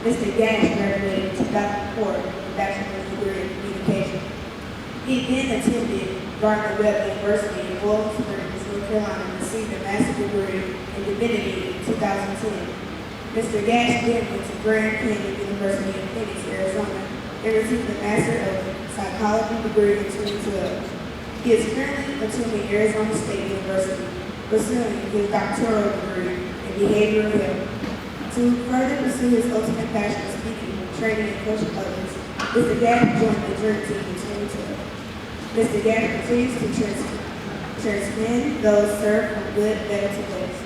Mr. Gash graduated in 2004 with a bachelor's degree in communication. He then attended Gardner-Webb University in Bowling Springs, North Carolina, and received a master's degree in divinity in 2010. Mr. Gash then went to Grand Canyon University in Phoenix, Arizona, and received a Master of Psychology degree in 2012. He is currently attending Arizona State University, pursuing his doctoral degree in behavioral health. To further pursue his ultimate passion of speaking, training, and coaching others, Mr. Gash joined the Dream Team in 2012. Mr. Gash continues to transcend those served from good, better to best.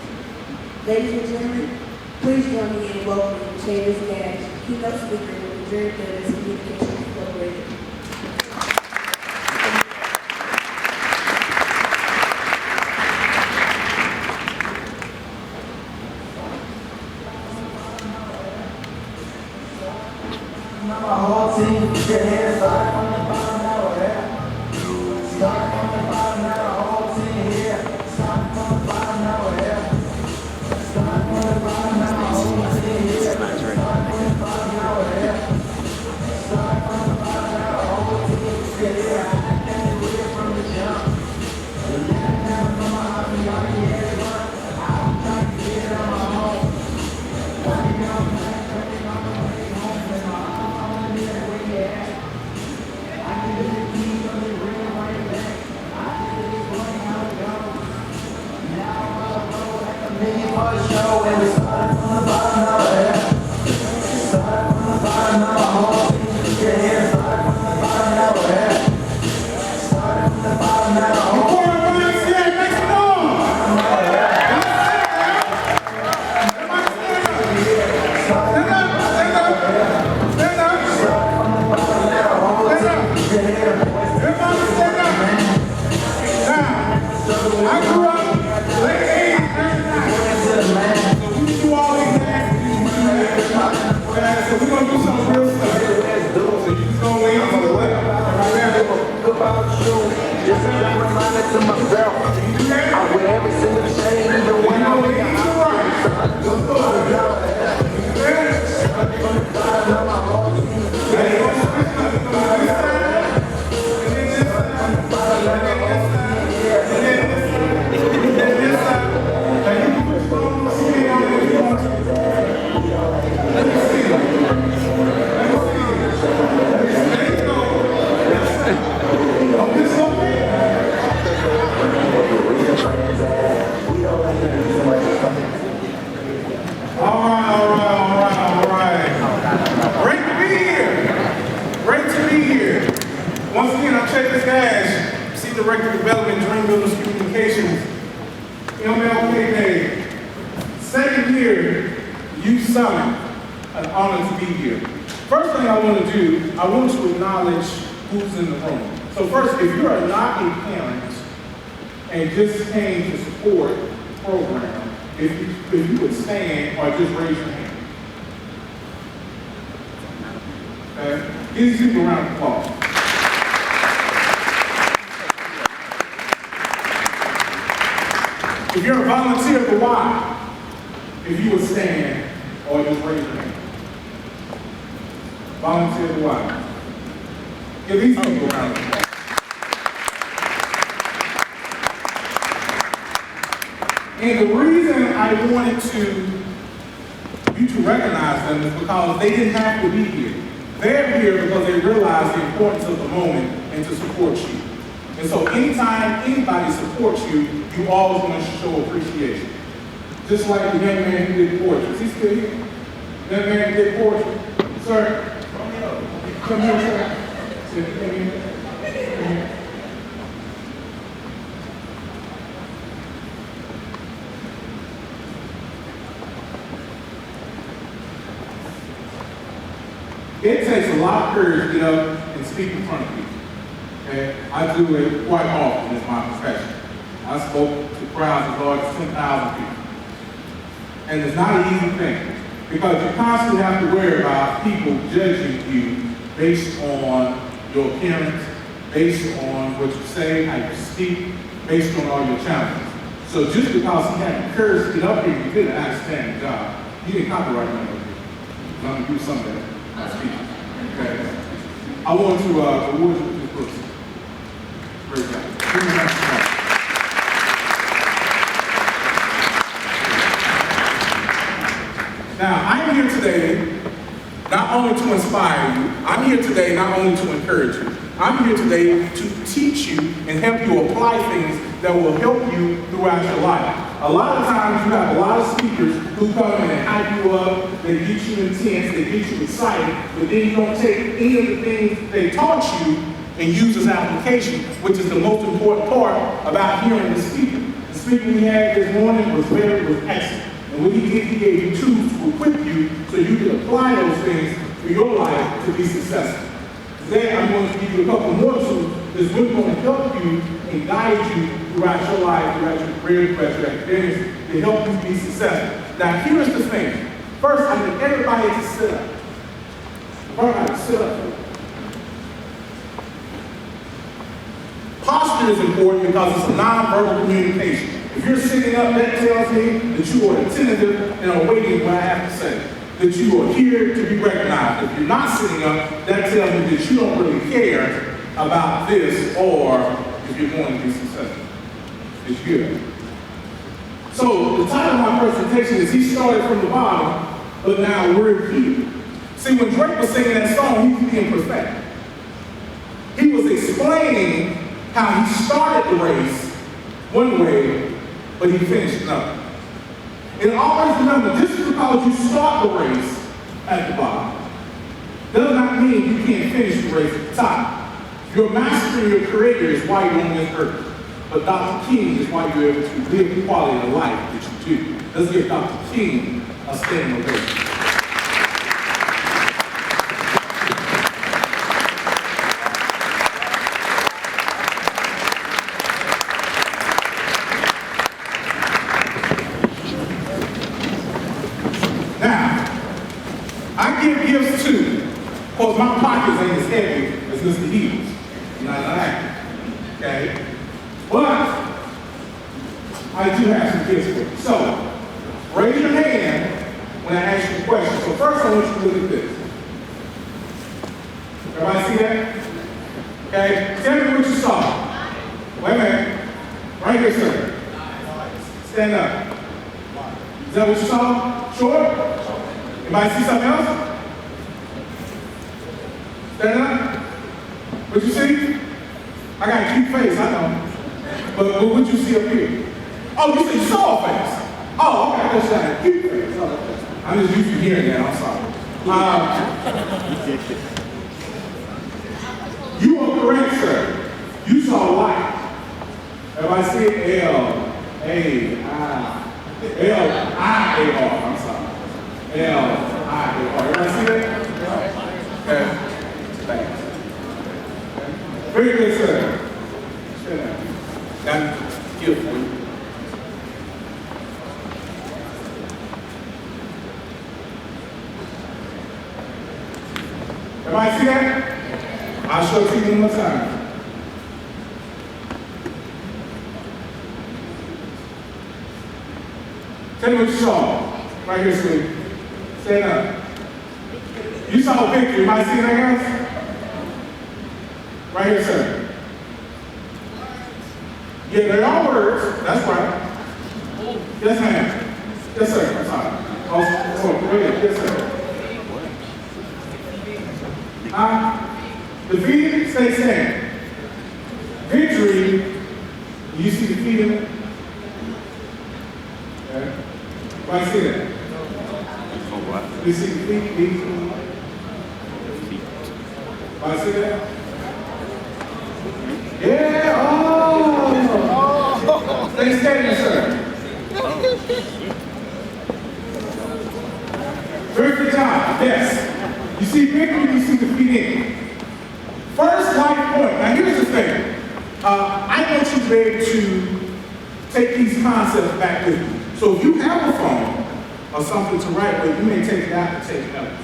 Ladies and gentlemen, please join me in welcoming Chavis Gash, keynote speaker with the Dream Builders Communications Incorporated. My whole team, get your hands up from the bottom now, yeah. Start from the bottom now, the whole team here. Start from the bottom now, yeah. Start from the bottom now, the whole team here. Start from the bottom now, yeah. Start from the bottom now, the whole team here. I can't do it from the jump. The left down from my heart, we got to get it run. I'm trying to get it on my own. Working on back, working on the way home, and my show and we started from the bottom now, yeah. Started from the bottom now, whole team get here. Started from the bottom now, yeah. Started from the bottom now, whole team. I grew up late 80s, early 90s. So we do all these activities. So we're going to do some real stuff. So you just going to lean to the left. Just a reminder to myself. I wear every single shade, even when I'm in the Once again, I'm Chavis Gash, Senior Director of Development, Dream Builders Communications, MLK Day. Second year, Youth Summit, an honor to be here. First thing I want to do, I want to acknowledge who's in the room. So first, if you are not a parent and just came to support the program, if you would stand or just raise your hand. Okay? Give these people a round of applause. If you're a volunteer for why, if you would stand or just raise your hand. Volunteer for why. Give these people a round of applause. And the reason I wanted you to recognize them is because they didn't have to be here. They're here because they realize the importance of the moment and to support you. And so anytime anybody supports you, you always want to show appreciation. Just like the young man who did portraits. He's still here. Young man who did portraits. Sir, come here, sir. Come here. Come here. It takes a lot of courage to get up and speak in front of people. Okay? I do it quite often as my profession. I spoke to crowds as large as 10,000 people. And it's not an easy thing because you constantly have to worry about people judging you based on your appearance, based on what you say, how you speak, based on all your challenges. So just because he had the courage to get up here, you did an outstanding job. You didn't copyright me over here. I'm gonna do some of that speech. Okay. I want to award you with this book. Great job. Give me a nice applause. Now, I'm here today not only to inspire you, I'm here today not only to encourage you, I'm here today to teach you and help you apply things that will help you throughout your life. A lot of times you have a lot of speakers who come in and hype you up, they get you intense, they get you excited, but then you don't take any of the things they taught you and use as application, which is the most important part about hearing the speaker. The speaker we had this morning was excellent. And when he gave you tools to equip you so you can apply those things for your life to be successful. Today I'm going to give you a couple more tools that's really going to help you and guide you throughout your life, throughout your career, throughout your academics, to help you be successful. Now here's the thing. First, I need everybody to sit up. Everybody sit up. Posture is important because it's a non-verbal communication. If you're sitting up, that tells me that you are attentive and are waiting what I have to say. That you are here to be recognized. If you're not sitting up, that tells me that you don't really care about this or if you're going to be successful. It's good. So the title of my presentation is He Started from the Bottom, but Now We're Here. See, when Drake was singing that song, he was being prophetic. He was explaining how he started the race one way, but he finished another. And always remember, just because you start the race at the bottom, does not mean you can't finish the race at the top. Your master and your creator is why you're on this earth. But Dr. King is why you're able to live the quality of life that you do. Let's give Dr. King a standing ovation. Gifts too. Of course, my pockets ain't as heavy as Mr. Heels. Not like okay? But I do have some gifts for you. So, raise your hand when I ask you a question. So first I want you to look at this. Everybody see that? Okay? Tell me what you saw. Wait a minute. Right here, sir. Stand up. Is that what you saw? Short? Anybody see something else? Stand up. What you see? I got a cute face, I know. But what you see up here? Oh, you said you saw a face. Oh, okay, that's a cute face. Oh, I'm just used to hearing that, I'm sorry. You are correct, sir. You saw light. Everybody see it? L-A-I. L-I-A-R, I'm sorry. L-I-A-R. Everybody see that? Okay. Thanks. Very good, sir. Stand up. Got a gift for you. Everybody see that? I'll show it to you one more time. Tell me what you saw. Right here, sweetie. Stand up. You saw a picture. Everybody see that, guys? Right here, sir. Yeah, there are words. That's right. Yes, ma'am. Yes, sir. I'm sorry. Oh, go ahead. Yes, sir. Defeated, stay stand. Victory, you see the feet in it? Okay. Why see that? You see the feet? Why see that? Yeah, oh! Stay standing, sir. Very good job, yes. You see victory, you see the feet in. First life point. Now here's the thing. I want you to be able to take these concepts back with you. So if you have a phone or something to write with, you may take it out and take notes.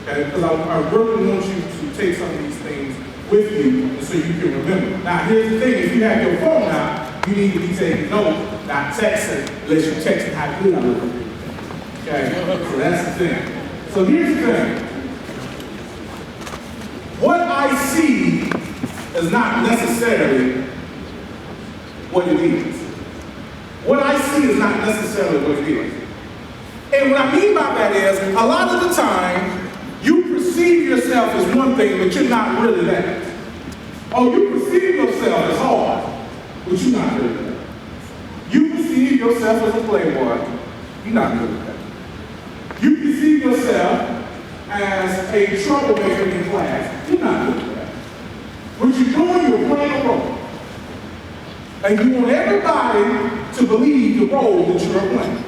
Okay? Because I really want you to take some of these things with you so you can remember. Now here's the thing. If you have your phone out, you need to be taking notes, not texting, unless you're texting how good it is. Okay? So that's the thing. So here's the thing. What I see is not necessarily what it is. What I see is not necessarily what it is. And what I mean by that is, a lot of the time, you perceive yourself as one thing, but you're not really that. Oh, you perceive yourself as hard, but you're not really that. You perceive yourself as a playboy, you're not really that. You perceive yourself as a troublemaker in class, you're not really that. What you're doing, you're playing a role. And you want everybody to believe the role that you're playing.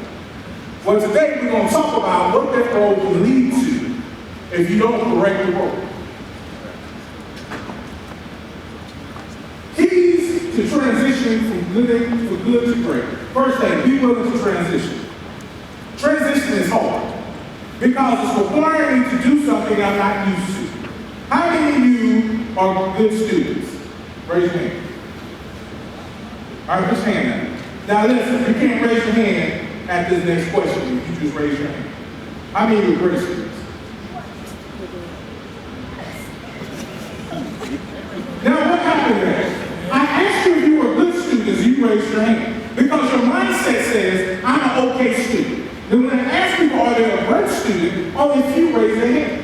Well, today we're going to talk about what that role can lead to if you don't correct the role. Keys to transition from good to great. First thing, be willing to transition. Transition is hard because it's requiring me to do something I'm not used to. How many of you are good students? Raise your hand. All right, put your hand down. Now listen, you can't raise your hand at this next question if you just raise your hand. How many of you are great students? Now what happened there? I asked you if you were good students, you raised your hand. Because your mindset says, I'm an okay student. Then when I ask people, are they a great student, only a few raise their hand.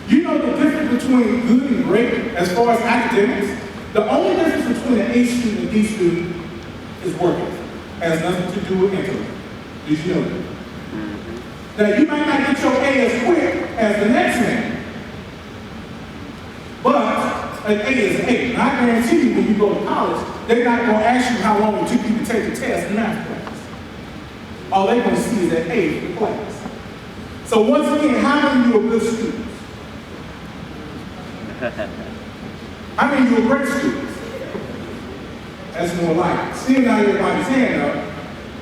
You know the difference between good and great as far as academics? The only difference between an A student and a D student is work ethic. Has nothing to do with intellect. Did you know that? Now you might not get your A as quick as the next man, but an A is an A. And I guarantee you when you go to college, they're not going to ask you how long it took you to take the test in math class. All they're going to see is that A for the class. So once again, how many of you are good students? How many of you are great students? That's more like it. Still not everybody's hand up,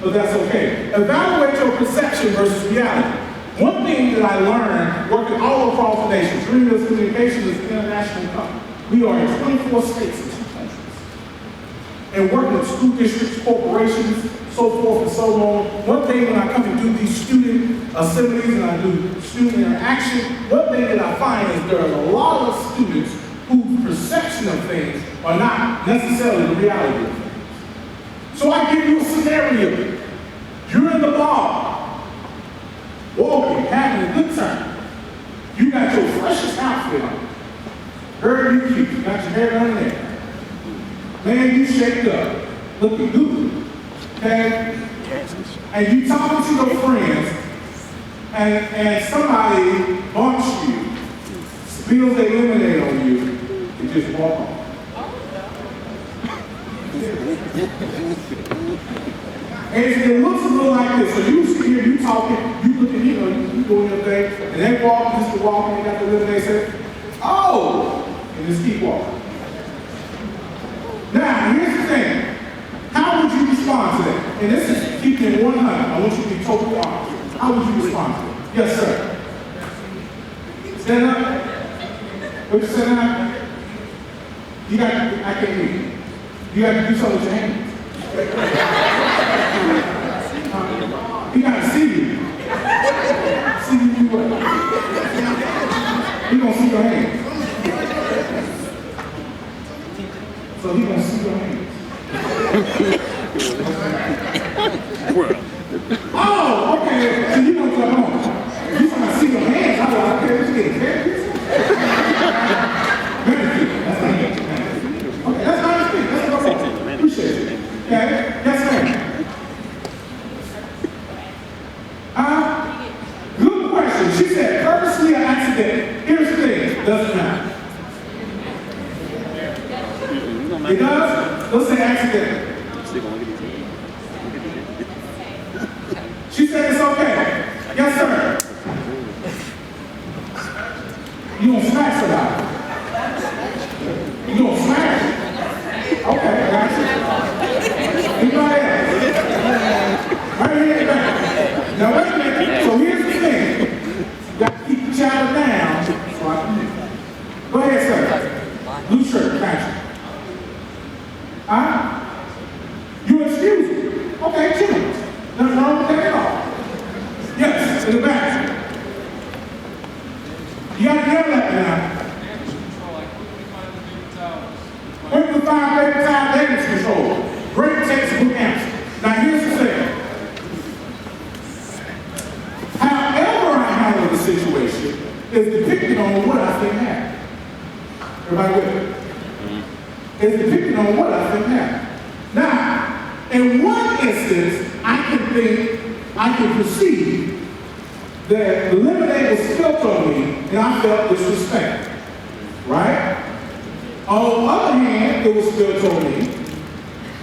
but that's okay. Evaluate your perception versus reality. One thing that I learned working all across the nation, Dreamless Communication is an international company. We are in 24 states and 2 countries. And working with school districts, corporations, so forth and so on. One thing when I come and do these student assemblies and I do student interaction, one thing that I find is there are a lot of students whose perception of things are not necessarily the reality of things. So I give you a scenario. You're in the bar, walking, having a good time. You got your freshest outfit on. Girl, you cute. You got your hair done there. Man, you shaped up, looking good. Okay? And you talking to your friends, and somebody bumps you, spills their lemonade on you, and just walk off. And it looks a little like this. So you sit here, you talking, you looking, you doing your thing, and they just walking, they got the lemonade, say, oh, and just keep walking. Now, here's the thing. How would you respond to that? And this is keeping it 100. I want you to be totally honest. How would you respond to it? Yes, sir. Stand up. Would you stand up? You got, I can't hear you. You got to do something with your hands. He got to see you. See you do what? He gonna see your hands. So he gonna see your hands. Oh, okay. So you gonna come home. You gonna see your hands. I was like, okay, let's get it. That's not it. Okay, that's not his thing. That's what I'm saying. Appreciate it. Okay? Yes, ma'am. Good question. She said, purposely or accident. Here's the thing. Doesn't matter. It does? Let's say accident. She said it's okay. Yes, sir. You gonna smash somebody? You gonna smash it? Okay, I got you. Anybody else? Right here, back. Now wait a minute. So here's the thing. You got to keep the child down so I can move. Go ahead, sir. Blue shirt, got you. You excuse me. Okay, chill. Nothing wrong with that at all. Yes, in the back. You got to yell at me now. Damage control, I quickly find the paper towels. Quick to find paper towel damage control. Great textbook answer. Now here's the thing. However I handle the situation is depicted on what I think happened. Everybody with me? It's depicted on what I think happened. Now, in one instance, I can perceive that the lemonade was spilt on me and I felt disrespected. Right? On the other hand, it was spilled on me.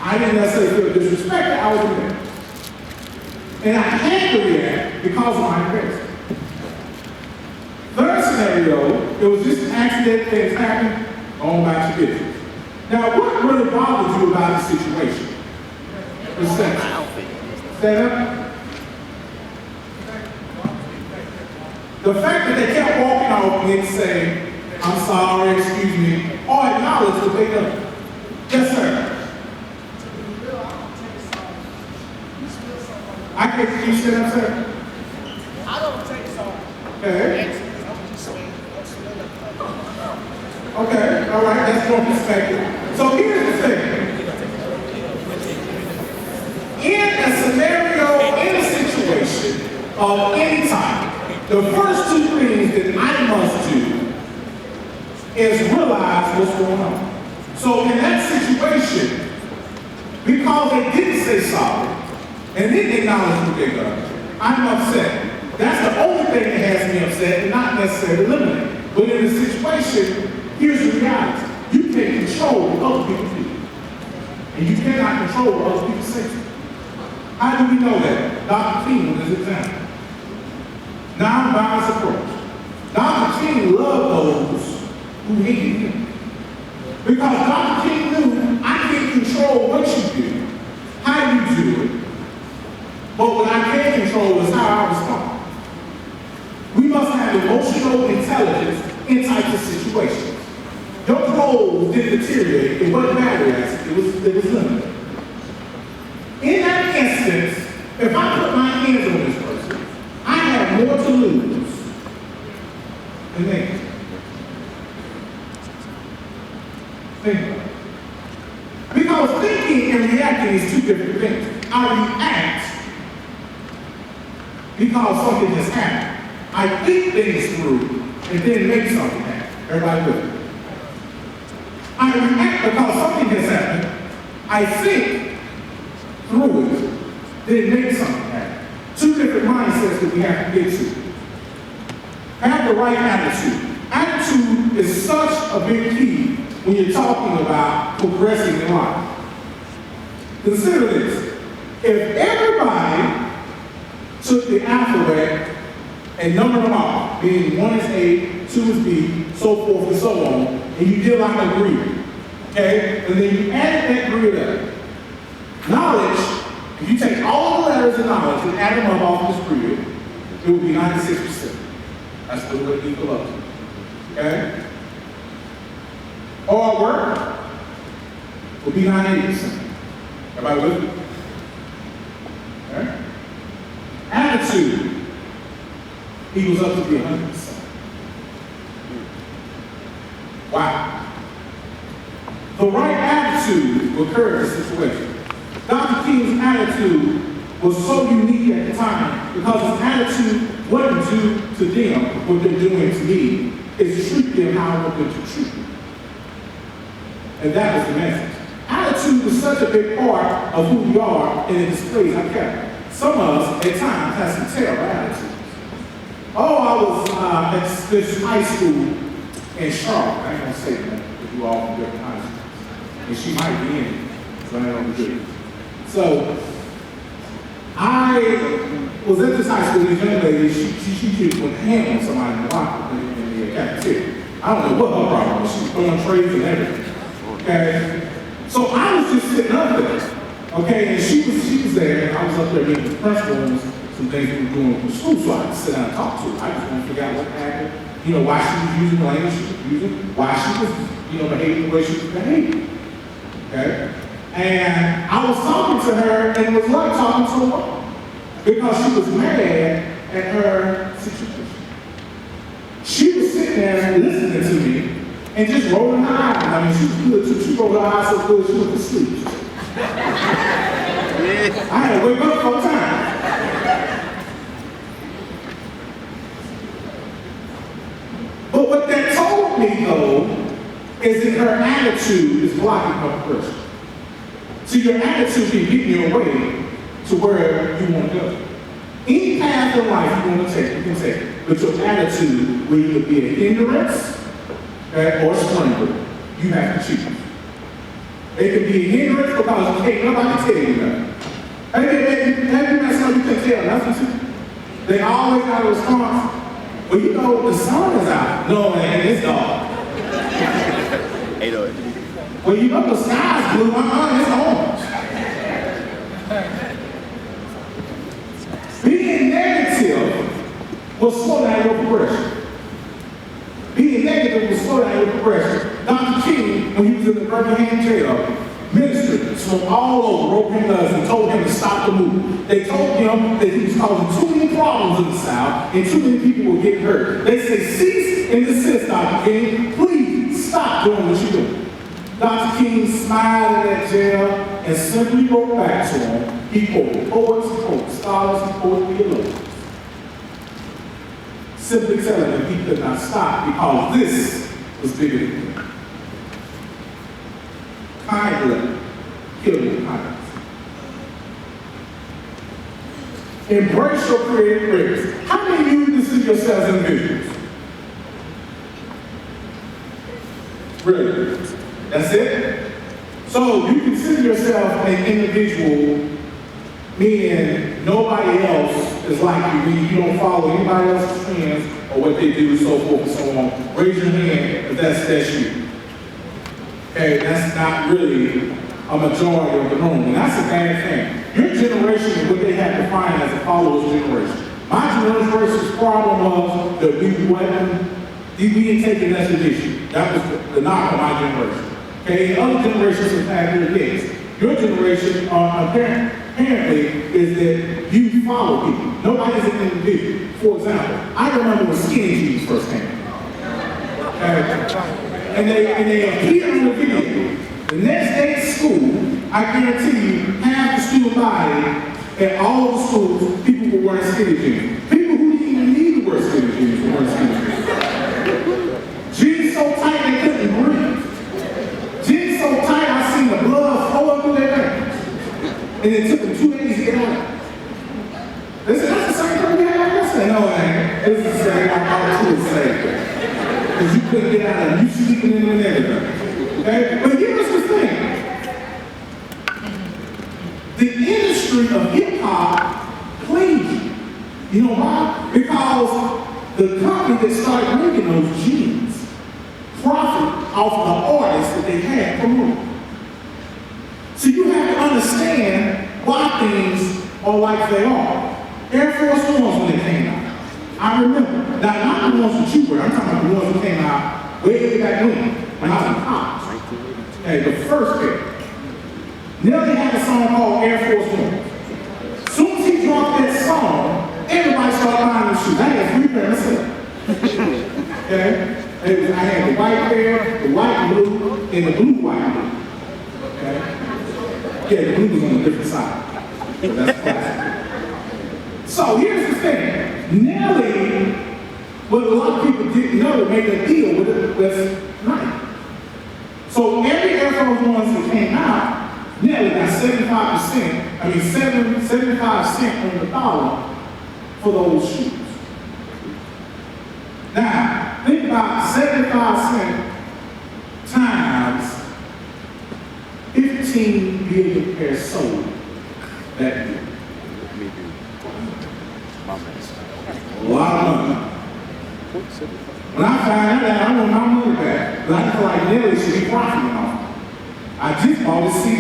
I didn't necessarily feel disrespected, I was mad. And I had to react because of my embarrassment. Third scenario, it was just an accident, things happened, on back to business. Now, what really bothers you about the situation? Stand up. The fact that they kept walking off and saying, I'm sorry, excuse me, or acknowledge that they done. Yes, sir. I can you stand up, sir? I don't take sorry. Okay. I'm just saying, Okay, all right, that's your perspective. So here's the thing. In a scenario, in a situation of any type, the first two things that I must do is realize what's going on. So in that situation, because they didn't say sorry and didn't acknowledge what they done, I'm upset. That's the only thing that has me upset and not necessarily eliminated. But in the situation, here's the reality. You can't control what other people do. And you cannot control what other people say. How do we know that? Dr. King was his example. Nonviolence approach. Dr. King loved those who hated him. Because Dr. King knew I can't control what you do, how you do it, but what I can control is how I respond. We must have emotional intelligence in types of situations. Your clothes didn't deteriorate, it wasn't battery acid, it was limited. In that instance, if I put my hands on this person, I have more to lose than they do. Think about it. Because thinking and reacting is two different things. I react because something has happened. I think things through and then make something happen. Everybody with me? I react because something has happened. I think through it, then make something happen. Two different mindsets that we have to get to. Have the right attitude. Attitude is such a big key when you're talking about progressing in life. Consider this. If everybody took the alphabet and numbered them off, being 1 is A, 2 is B, so forth and so on, and you did like a grid, okay? And then you added that grid up. Knowledge, if you take all the letters of knowledge and add them up off this grid, it would be 96%. That's what it would equal up to, okay? Hard work would be 98%. Everybody with me? Okay? Attitude equals up to be 100%. Wow. The right attitude will curb the situation. Dr. King's attitude was so unique at the time because his attitude wasn't do to them what they're doing to me. It's treat them how I want them to treat me. And that was the message. Attitude is such a big part of who we are, and it displays our character. Some of us, at times, have some terrible attitudes. Oh, I was at this high school in Charlotte. I ain't gonna say that, because you all from different high schools. And she might be in it, so I don't do it. So, I was at this high school, this young lady, she put a hand on somebody in the locker in the cafeteria. I don't know what her problem was. She was throwing trays and everything. Okay? So I was just sitting up there. Okay, and she was there, and I was up there meeting with the principal, some things we were doing with school, so I could sit down and talk to her. I just want to figure out what happened, why she was using the language she was using, why she was, behaving the way she was behaving. Okay? And I was talking to her, and it was like talking to a woman, because she was mad at her situation. She was sitting sitting there listening to me and just rolling her eyes. I mean, she was good too. She rolled her eyes so good she went to sleep. I had to wake up 4 times. But what that told me, though, is that her attitude is blocking her progression. See, your attitude can get you away to where you want to go. Any path in life you want to take, you can take it. But your attitude will either be a hindrance, okay, or a springboard. You have to choose. It can be a hindrance because you can't nobody tell you nothing. Have you met somebody you can tell nothing to? They always got a response. Well, you know, the sun is out. No, man, it's dark. Well, you know, the sky's blue. It's orange. Being negative will slow down your progression. Being negative will slow down your progression. Dr. King, when he was in the Birmingham jail, ministered from all over, wrote him letters and told him to stop the movement. They told him that he was causing too many problems in the South and too many people were getting hurt. They said, cease and desist, Dr. King. Please stop doing what you're doing. Dr. King smiled in that jail and simply wrote back to him. He quoted poets, he quoted scholars, he quoted theologians. Simply telling him he could not stop because this was bigger than him. Kindly killing kindness. Embrace your creative greatness. How many of you consider yourselves individuals? Really? That's it? So you consider yourself an individual, meaning nobody else is like you, meaning you don't follow anybody else's trends or what they do, so forth and so on. Raise your hand if that's you. Okay, that's not really a majority of the room, and that's a bad thing. Your generation is what they have defined as a follower's generation. My generation's problem was that we didn't take it as an issue. That was the knock on my generation. Okay, other generations have had their days. Your generation, apparently, is that you follow people. Nobody's an individual. For example, I remember when skinny jeans first came out. And they appeared in the video. The next day at school, I guarantee you, half the student body at all of the schools, people were wearing skinny jeans. People who didn't even need to wear skinny jeans were wearing skinny jeans. Jeans so tight they couldn't breathe. Jeans so tight I seen the blood flow up through their veins. And it took them 2 days to get out. They said, that's the same thing we had yesterday. No, it ain't. It's the same. I thought it was the same. Because you couldn't get out of it. You sleeping in and everything. Okay? But here's the thing. The industry of hip-hop plays you. You know why? Because the company that started making those jeans profit off of the artists that they had promoted. So you have to understand why things are like they are. Air Force Ones when they came out. I remember. Now, not the ones that you wear. I'm talking about the ones that came out way back when I was in college. Okay, the first pair. Nelly had a song called Air Force One. Soon as he dropped that song, everybody started buying the shoes. I had 3 pairs myself. Okay? I had the white pair, the white and blue, and the blue white blue. Okay? Yeah, the blue was on a different side. So that's classic. So here's the thing. Nelly, what a lot of people didn't know, made a deal with Nike. So every Air Force Ones that came out, Nelly got 75 cents on the dollar for those shoes. Now, think about 75 cents times 15 million pairs sold that year. A lot of money. When I found out, I want my money back. But I feel like Nelly should be profiting off it. I just bought a CD.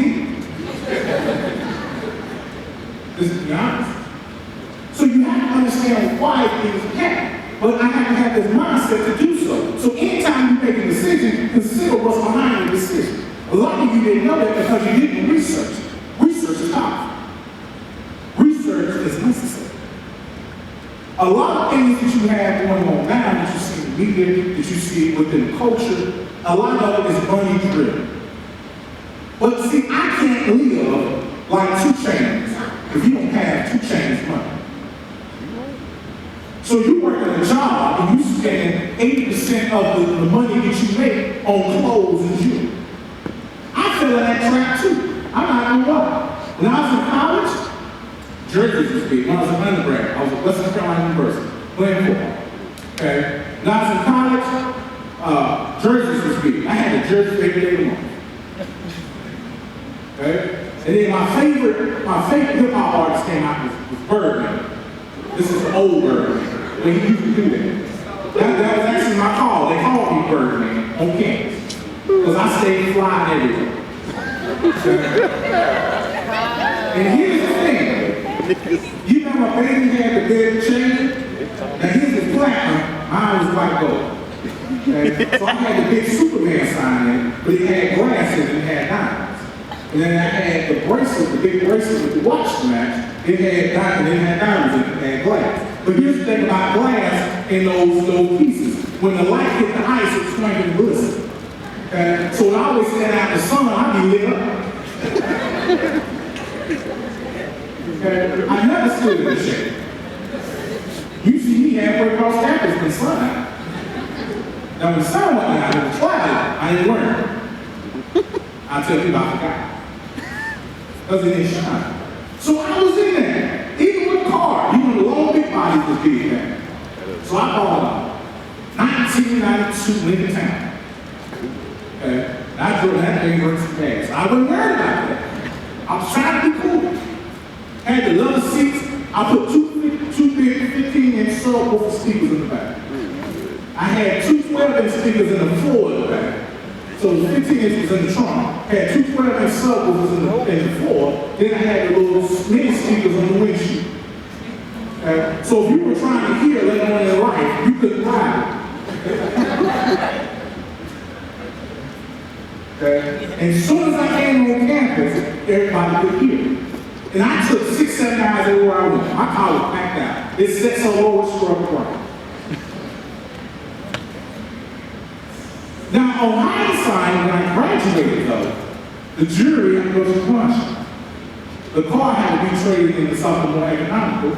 Just to be honest. So you have to understand why things happen. But I have to have this mindset to do so. So anytime you make a decision, consider what's behind the decision. A lot of you didn't know that because you didn't research. Research is powerful. Research is necessary. A lot of things that you have going on now that you see media, that you see within culture, a lot of it is money driven. But see, I can't live like 2 Chainz if you don't have 2 Chainz money. So you work at a job and you spend 80% of the money that you make on clothes and jewelry. I fell in that trap too. I'm not gonna lie. When I was in college, jerseys was big. When I was an undergrad, I was at Western Carolina University, playing football. Okay? When I was in college, jerseys was big. I had a jersey every day of the month. Okay? And then my favorite hip-hop artist came out was Birdman. This is old Birdman. When he used to do that. That was actually my call. They called me Birdman on campus. Because I stayed flying everywhere. And here's the thing. You know my baby had the big chain? Now his was platinum, mine was white gold. Okay? So I had the big Superman sign in, but it had glasses and it had diamonds. And then I had the bracelet, the big bracelet with the watch match. It had diamonds and it had diamonds and it had glass. But here's the thing about glass in those pieces. When the light hit the ice, it's going to glisten. Okay? So when I always stand out in the sun, I'd be lit up. Okay? I never stood in the shade. You see me halfway across campus in the sun out. Now when the sun went down, it was cloudy, I didn't wear it. I'll tell you about the guy. Because it didn't shine. So I was in there. Even with cars, even the long big bodies was big there. So I bought a 1992 Lincoln Town. Okay? And I drove that thing versus fast. I wasn't worried about that. I was trying to be cool. Had the leather seats. I put two big 15-inch subwoofer speakers in the back. I had 2 12-inch speakers in the floor in the back. So the 15 inches in the trunk, had 2 12-inch subwoofers in the floor, then I had the little mini speakers on the windshield. So if you were trying to hear later on in life, you couldn't ride it. And as soon as I came on campus, everybody could hear. And I took 6, 7 guys everywhere I went. My car was packed out. It set so low, it struck right. Now, on hindsight, when I graduated, though, the jury had to go to commercial. The car had to be traded into something more economical,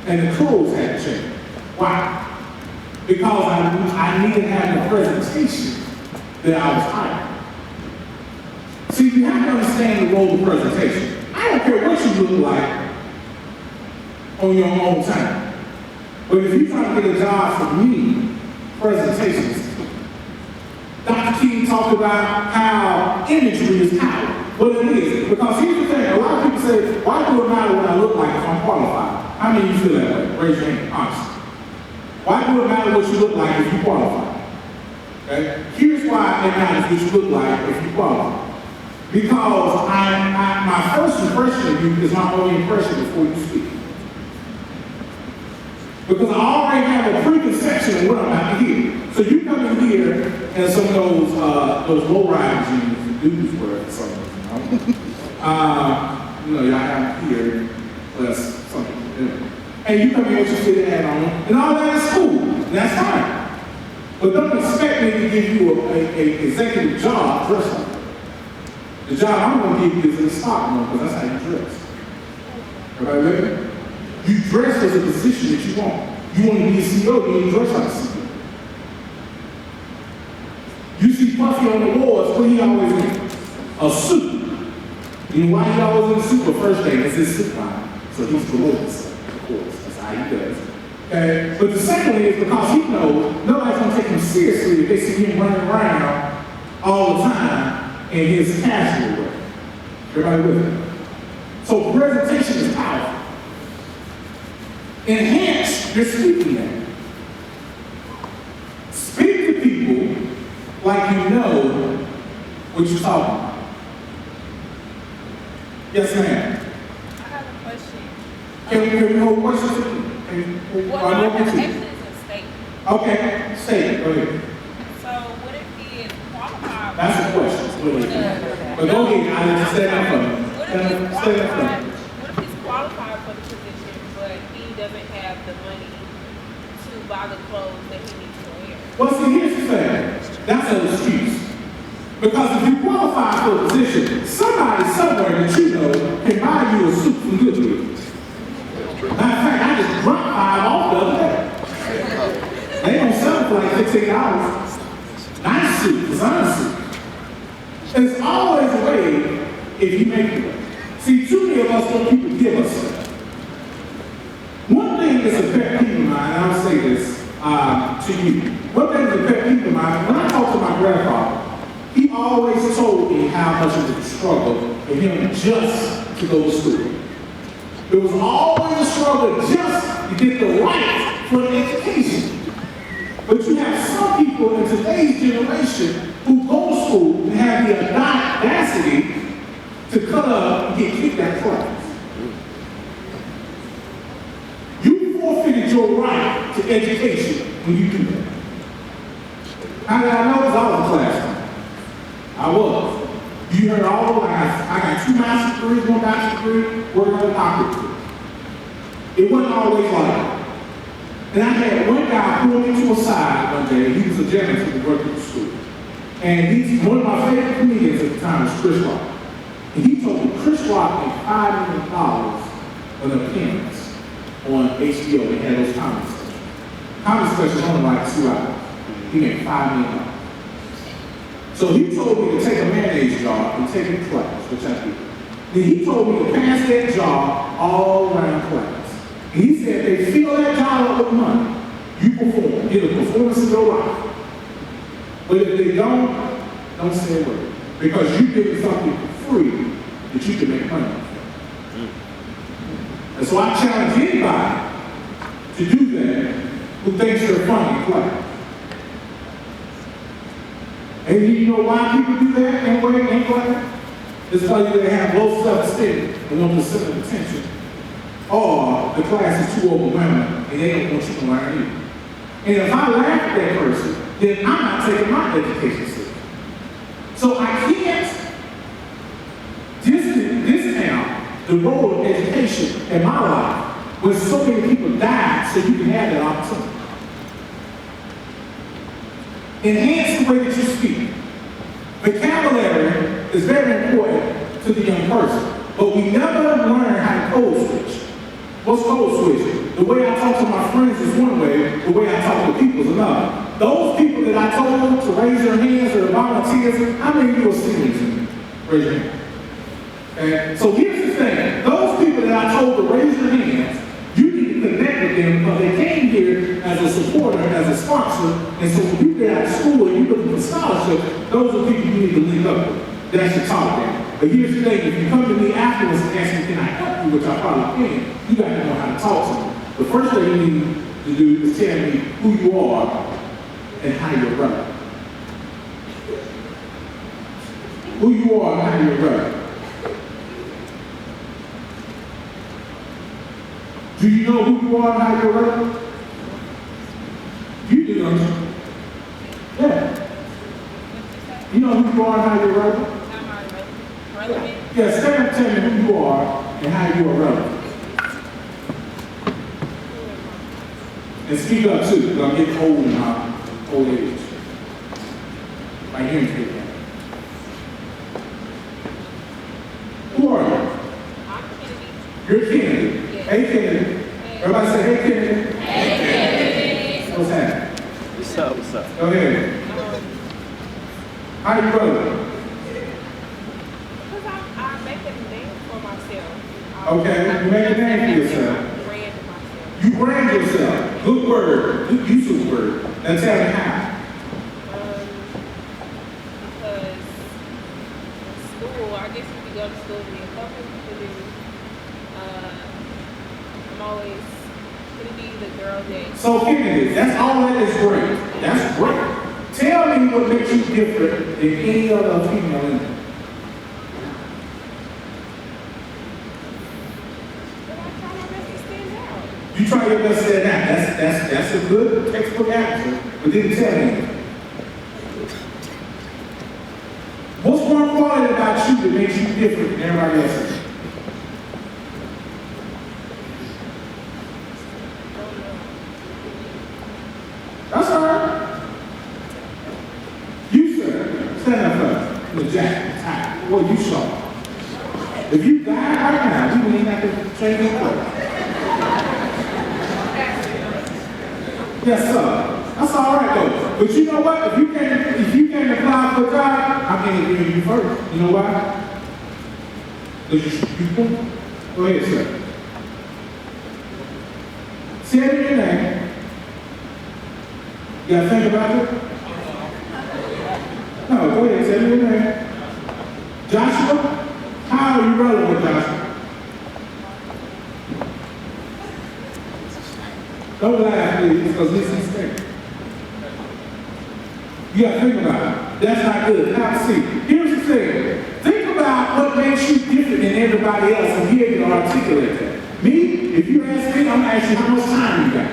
and the clothes had to change. Why? Because I needed to have a presentation that I was hired. See, you have to understand the role of presentation. I don't care what you look like on your own time. But if you're trying to get a job from me, presentations. Dr. King talked about how imagery is power. Well, it is. Because here's the thing, a lot of people say, why do it matter what I look like if I'm qualified? How many of you feel that way? Raise your hand, honestly. Why do it matter what you look like if you qualify? Okay? Here's why it matters what you look like if you qualify. Because my first impression of you is my only impression before you speak. Because I already have a preconception of what I'm about to hear. So you come in here and some of those low-riding jeans and dudes wear some of them, y'all have here, less something. And you come in with your fitted hat on, and all that is cool. That's fine. But don't expect me to give you an executive job dressed like that. The job I'm going to give you is in the stock room, because that's how you dress. Everybody with me? You dress as a position that you want. You want to be a CEO, you need to dress like a CEO. You see Puffy on the awards, what he always in? A suit. You know why he always in a suit? The first thing is his suit line. So he's below himself, of course. That's how he does. Okay? But the second thing is because he knows nobody's going to take him seriously if they see him running around all the time in his casual way. Everybody with me? So presentation is powerful. Enhance your speaking game. Speak to people like you know what you're talking about. Yes, ma'am. I have a question. Can we hold questions? What are the evidence of statement? Okay, say it. Go ahead. So what if he is qualified? That's a question. But go ahead. I just say that for me. What if he's qualified for the position, but he doesn't have the money to buy the clothes that he needs to wear. Well, see, here's the thing. That's an excuse. Because if you qualify for a position, somebody somewhere that you know can buy you a suit from Goodwill. Matter of fact, I just dropped 5 off the other day. They don't sell it for like $15. Nice suit, designer suit. There's always a way if you make it. See, too many of us want people to give us stuff. One thing that's a pet peeve of mine, and I'll say this to you. One thing that's a pet peeve of mine, when I talk to my grandfather, he always told me how much it was a struggle for him just to go to school. It was always a struggle just to get the right for an education. But you have some people in today's generation who go to school and have the audacity to cut up and get kicked out of class. You forfeited your right to education when you do that. How did I know? Because I was in class. I was. You heard all I got 2 master's degrees, 1 bachelor's degree, working on a doctorate degree. It wasn't always like that. And I had one guy pull me to a side one day. He was a janitor who worked at the school. And he's one of my favorite comedians at the time was Chris Rock. And he told me Chris Rock made $5 million on an appearance on HBO. They had those comedy specials. Comedy specials only like 2 hours. He made $5 million. So he told me to take a mayonnaise job and take it to class, which I did. Then he told me to pass that job all around class. And he said, they fill that job up with money, you perform. Get a performance in your life. But if they don't say a word. Because you give something for free that you can make money from. And so I challenge anybody to do that who thinks they're funny in class. And you know why people do that anyway in class? It's because they have low self-esteem and want the center of attention. Or the class is too overwhelming and they don't want you to learn either. And if I laugh at that person, then I'm not taking my education seriously. So I can't discount the role of education in my life when so many people died so you can have that opportunity. Enhance the way that you speak. Vocabulary is very important to the young person, but we never learn how to code switch. What's code switch? The way I talk to my friends is one way, the way I talk to people is another. Those people that I told to raise their hands or volunteers, how many of you are seniors in here? Raise your hand. Okay? So here's the thing. Those people that I told to raise their hands, you need to connect with them because they came here as a supporter, as a sponsor, and so when you get out of school and you're looking for scholarship, those are people you need to link up with. That's your talk there. But here's the thing, if you come to me afterwards and ask me, can I help you, which I probably can, you got to know how to talk to me. The first thing you need to do is tell me who you are and how you're relevant. Who you are and how you're relevant. Do you know who you are and how you're relevant? You do, don't you? Yeah. You know who you are and how you're relevant? Relevant? Yeah, stand up and tell me who you are and how you are relevant. And speak up too, because I'm getting old in my old age. My hearing's getting bad. Who are you? I'm Kennedy. You're Kennedy. Yes. Hey Kennedy. Everybody say, hey Kennedy. Hey, Kennedy. What's happening? What's up? What's up? Go ahead. How you relevant? Because I make a name for myself. Okay, you make a name for yourself. I brand myself. You brand yourself. Good word. Good use of word. Now tell me how. Because school, I guess if you go to school, be a couple people do. I'm always gonna be the girl that. So Kennedy, that's all that is great. That's great. Tell me what makes you different than any other female in there. But I try my best to stand out. You try your best to stand out. That's a good textbook answer, but didn't tell me. What's one quality about you that makes you different than everybody else? Stand up first. In the jacket, tie. Boy, you sharp. If you die right now, you wouldn't even have to change your clothes. Yes, sir. That's all right though. But you know what? If you can't apply for a job, I can't give you first. You know why? Because you people. Go ahead, sir. Say it in your name. You gotta think about it? No, go ahead, say it in your name. Joshua? How are you relevant, Joshua? Don't laugh, please, because this is stinking. You gotta think about it. That's not good. Now, see, here's the thing. Think about what makes you different than everybody else and be able to articulate that. Me, if you ask me, I'm gonna ask you how much time you got.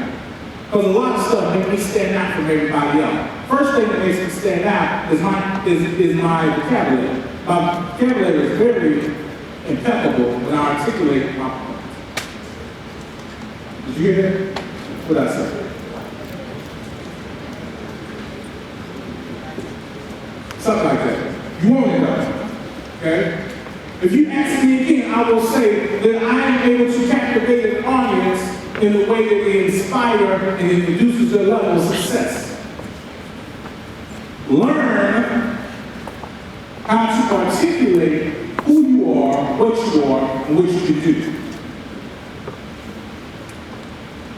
Because a lot of stuff makes me stand out from everybody else. First thing that makes me stand out is my vocabulary. My vocabulary is very impeccable when I articulate my points. Did you hear that? What I said? Something like that. You won't end up. Okay? If you ask me again, I will say that I am able to captivate an audience in the way that they inspire and it reduces their level of success. Learn how to articulate who you are, what you are, and what you can do.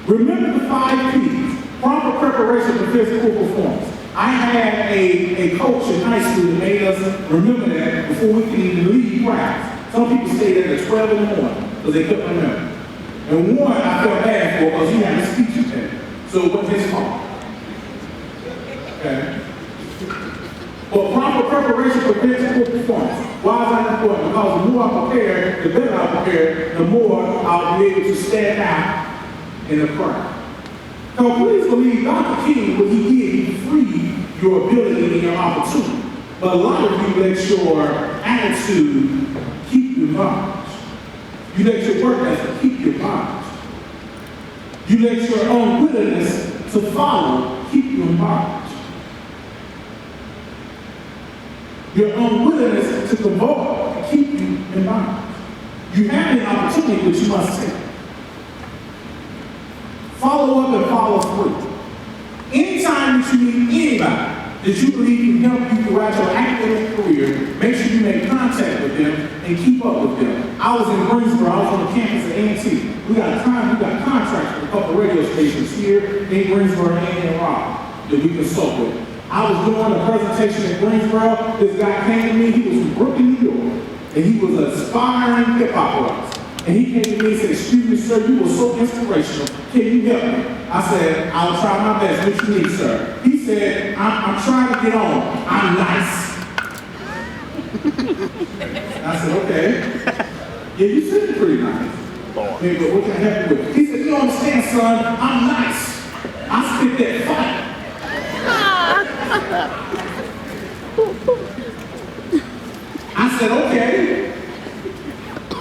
Remember the 5 P's. Proper preparation for physical performance. I had a coach in high school that made us remember that before we could even leave practice. Some people stayed at 12 in the morning because they couldn't remember. And one I felt bad for because he had a speech impediment. So it wasn't his fault. Okay? But proper preparation for physical performance. Why is that important? Because the more I prepare, the better I prepare, the more I'll be able to stand out in the crowd. So please believe Dr. King, what he did, he freed your ability and your opportunity. But a lot of you let your attitude keep you in bondage. You let your work ethic keep you in bondage. You let your unwillingness to follow keep you in bondage. Your unwillingness to conform keep you in bondage. You have an opportunity which you must take. Follow up and follow through. Anytime that you meet anybody that you believe can help you throughout your academic career, make sure you make contact with them and keep up with them. I was in Greensboro, I was on the campus at A&T. We got contracts with a couple of radio stations here in Greensboro and in Raleigh that we consult with. I was doing a presentation in Greensboro. This guy came to me, he was from Brooklyn, New York, and he was an aspiring hip-hop artist. And he came to me and said, "Excuse me, sir, you were so inspirational. Can you help me?" I said, "I'll try my best. What you need, sir?" He said, I'm trying to get on. I'm nice." I said, "Okay. Yeah, you seem pretty nice. Yeah, but what can I help you with?" He said, "You don't understand, son. I'm nice. I spit that fire." I said, "Okay.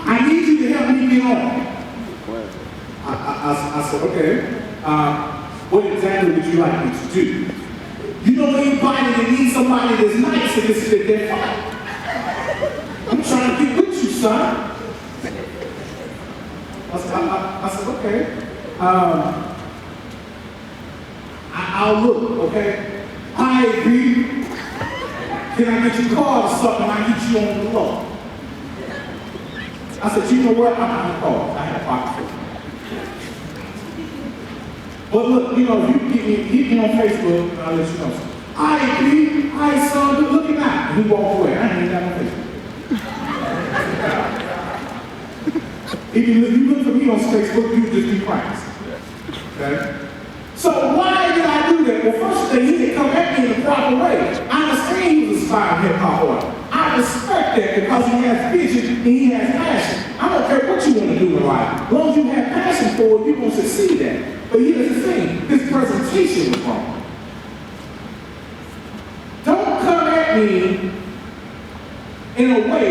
I need you to help me get on." I said, "Okay. What exactly would you like me to do?" You know anybody that needs somebody that's nice and this fit their fight? I'm trying to get with you, son. I said, "Okay. I'll look, okay? I agree. Can I get your card or something? I get you on the low." I said, "You know what? I'm not called. I have a pocket full." But look, you know, if you hit me on Facebook, I'll let you know. "I agree. I son, good looking out." And he walked away. I ain't even got on Facebook. If you look for me on Facebook, you just be practicing. Okay? So why did I do that? Well, first thing, he didn't come at me in the proper way. I understand he was aspiring hip-hop artist. I respect that because he has vision and he has passion. I don't care what you want to do in life. As long as you have passion for it, you're going to succeed at it. But here's the thing, his presentation was wrong. Don't come at me in a way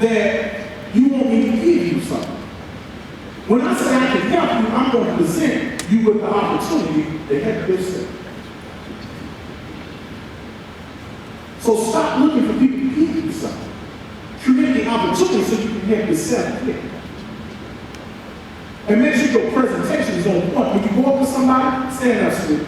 that you want me to give you something. When I say I can help you, I'm going to present you with the opportunity to help yourself. So stop looking for people to give you something. Create the opportunity so you can help yourself here. And make sure your presentation is on point. When you go up to somebody, stand up straight.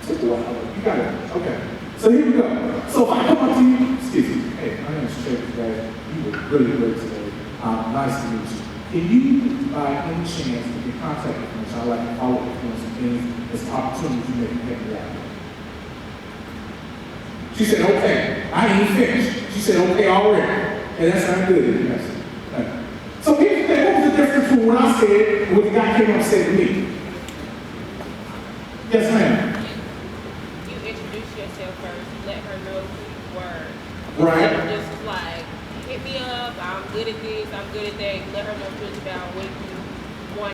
Take a while. You got it. Okay. So here we go. So if I come up to you, excuse me. Hey, my name is Trey today. You were really great today. Nice to meet you. Can you, by any chance, if you contact information, I'd like to follow up on some things as opportunities you may be having out. She said, okay. I ain't finished. She said, okay, already. And that sounded good. Yes. Okay. So here's the thing. What was the difference between what I said and what the guy came up and said to me? Yes, ma'am.